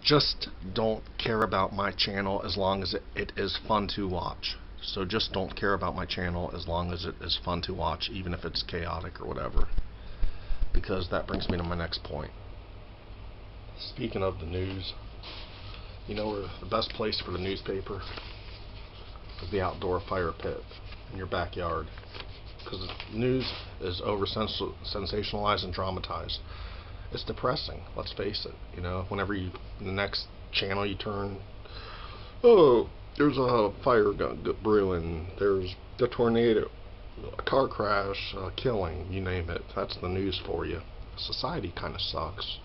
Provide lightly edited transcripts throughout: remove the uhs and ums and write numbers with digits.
Just don't care about my channel as long as it is fun to watch. So just don't care about my channel as long as it is fun to watch, even if it's chaotic or whatever. Because that brings me to my next point. Speaking of the news, you know where the best place for the newspaper is? The outdoor fire pit in your backyard. Because news is over sensationalized and dramatized. It's depressing, let's face it. You know, whenever the next channel you turn, oh, there's a fire brewing, there's a tornado, a car crash, killing, you name it. That's the news for you. Society kind of sucks.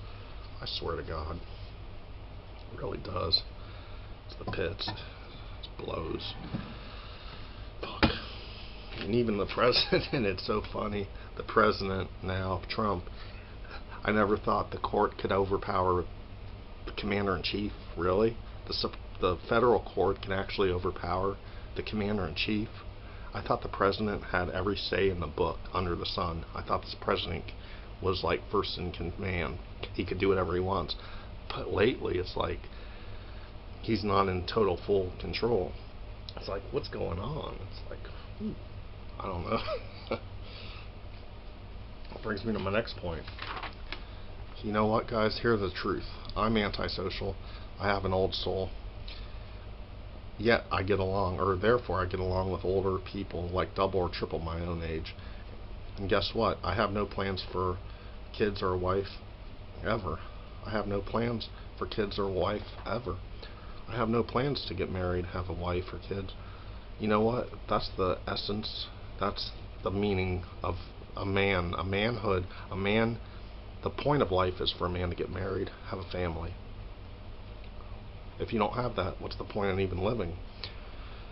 I swear to God. It really does. It's the pits. It blows. Fuck. And even the president, it's so funny. The president now, Trump, I never thought the court could overpower the commander-in-chief. Really? The federal court can actually overpower the commander-in-chief? I thought the president had every say in the book under the sun. I thought this president was like first in command. He could do whatever he wants. But lately it's like he's not in total full control. It's like, what's going on? It's like, I don't know. That brings me to my next point. You know what, guys? Here's the truth. I'm antisocial. I have an old soul. Yet I get along, or therefore I get along with older people like double or triple my own age. And guess what? I have no plans for kids or a wife ever. I have no plans for kids or a wife ever. I have no plans to get married, have a wife or kids. You know what? That's the essence. That's the meaning of a man, a manhood, a man. The point of life is for a man to get married, have a family. If you don't have that, what's the point in even living?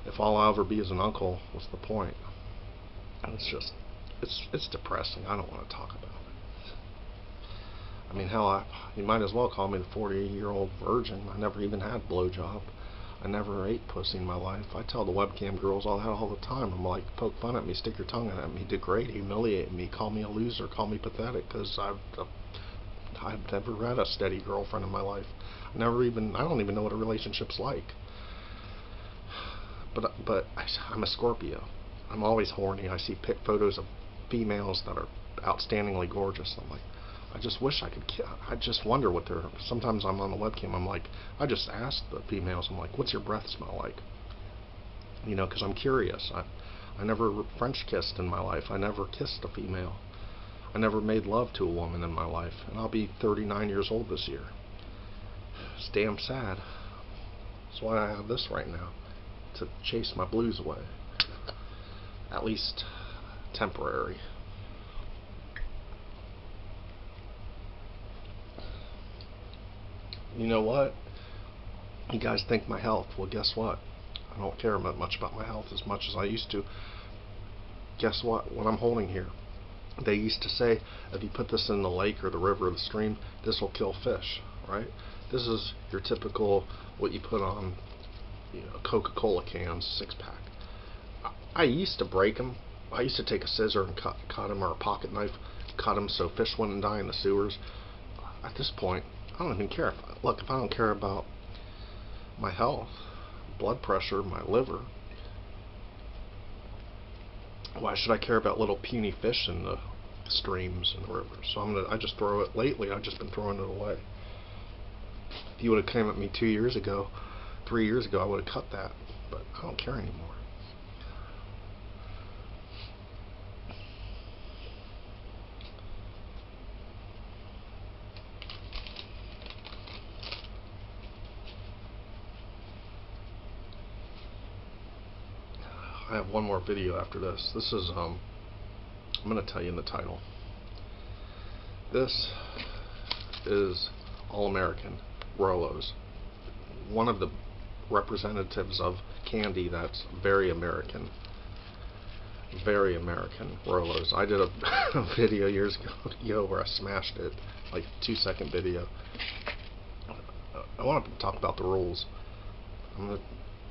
If all I'll ever be is an uncle, what's the point? It's just, it's depressing. I don't want to talk about it. I mean, hell, you might as well call me the 40-year-old virgin. I never even had a blowjob. I never ate pussy in my life. I tell the webcam girls all that all the time. I'm like, poke fun at me, stick your tongue at me, degrade, humiliate me, call me a loser, call me pathetic, because I've never had a steady girlfriend in my life. I don't even know what a relationship's like. But I'm a Scorpio. I'm always horny. I see photos of females that are outstandingly gorgeous. I'm like, I just wish I could. I just wonder what they're. Sometimes I'm on the webcam. I'm like, I just ask the females. I'm like, what's your breath smell like? You know, because I'm curious. I never French kissed in my life. I never kissed a female. I never made love to a woman in my life, and I'll be 39 years old this year. It's damn sad. That's why I have this right now, to chase my blues away. At least temporary. You know what? You guys think my health. Well, guess what? I don't care much about my health as much as I used to. Guess what? What I'm holding here. They used to say, if you put this in the lake or the river or the stream, this will kill fish, right? This is your typical, what you put on, you know, Coca-Cola cans, 6-pack. I used to break them. I used to take a scissor and cut them, or a pocket knife, cut them so fish wouldn't die in the sewers. At this point, I don't even care. Look, if I don't care about my health, blood pressure, my liver, why should I care about little puny fish in the streams and the rivers? So I just throw it. Lately, I've just been throwing it away. If you would have came at me 2 years ago, 3 years ago, I would have cut that. But I don't care anymore. I have one more video after this. This is, I'm going to tell you in the title. This is All-American Rolos. One of the representatives of candy that's very American. Very American Rolos. I did a video years ago where I smashed it, like 2-second video. I want to talk about the rules. I'm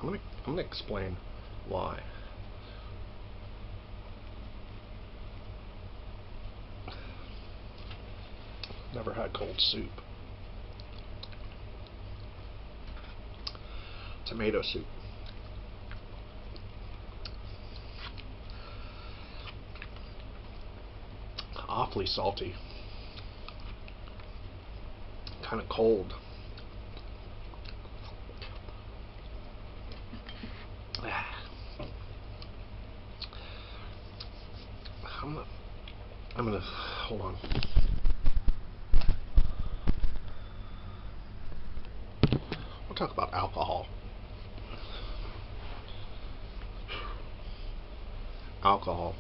gonna explain why. Never had cold soup. tomato soup. Awfully salty. Kind of cold. I'm gonna hold on. We'll talk about alcohol. Alcohol.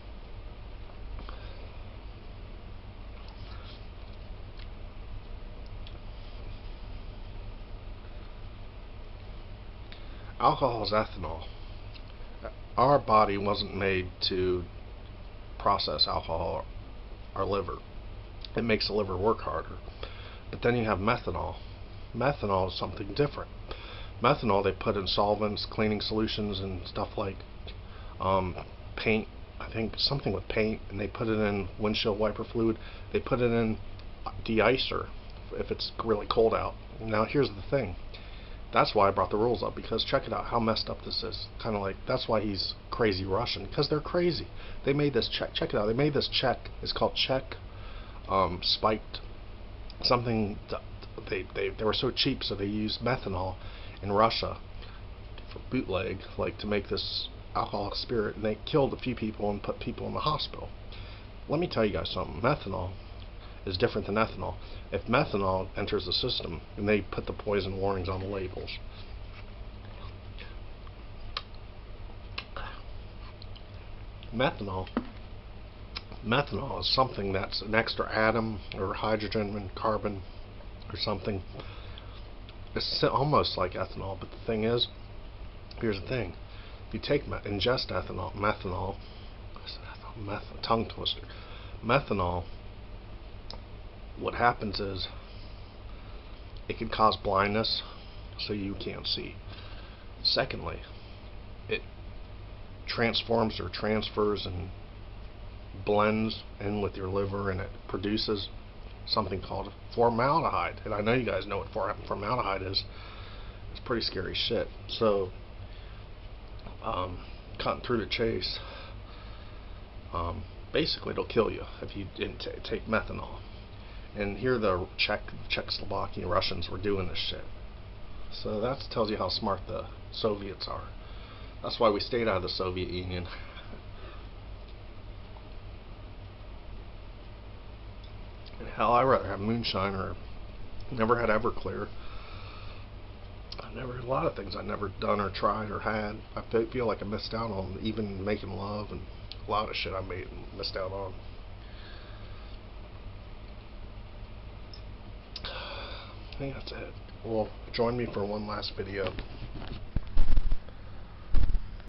Alcohol is ethanol. Our body wasn't made to process alcohol. Our liver. It makes the liver work harder. But then you have methanol. Methanol is something different. Methanol they put in solvents, cleaning solutions, and stuff like paint. I think something with paint, and they put it in windshield wiper fluid. They put it in de-icer if it's really cold out. Now here's the thing. That's why I brought the rules up, because check it out how messed up this is. Kind of like, that's why he's crazy Russian, because they're crazy. They made this check. Check it out. They made this check. It's called check spiked something. They were so cheap, so they used methanol in Russia for bootleg, like to make this alcoholic spirit, and they killed a few people and put people in the hospital. Let me tell you guys something. Methanol is different than ethanol. If methanol enters the system, and they put the poison warnings on the labels, methanol is something that's an extra atom or hydrogen and carbon or something. It's almost like ethanol, but the thing is, here's the thing: if you ingest methanol, tongue twister, methanol, what happens is it can cause blindness, so you can't see. Secondly, it transforms or transfers and blends in with your liver, and it produces something called formaldehyde. And I know you guys know what formaldehyde is. It's pretty scary shit. So, cutting through the chase, basically it'll kill you if you didn't take methanol. And here the Czechoslovakian Russians were doing this shit. So that tells you how smart the Soviets are. That's why we stayed out of the Soviet Union. And hell, I'd rather have moonshine, or never had Everclear. A lot of things I never done or tried or had. I feel like I missed out on, even making love, and a lot of shit I missed out on. I think that's it. Well, join me for one last video.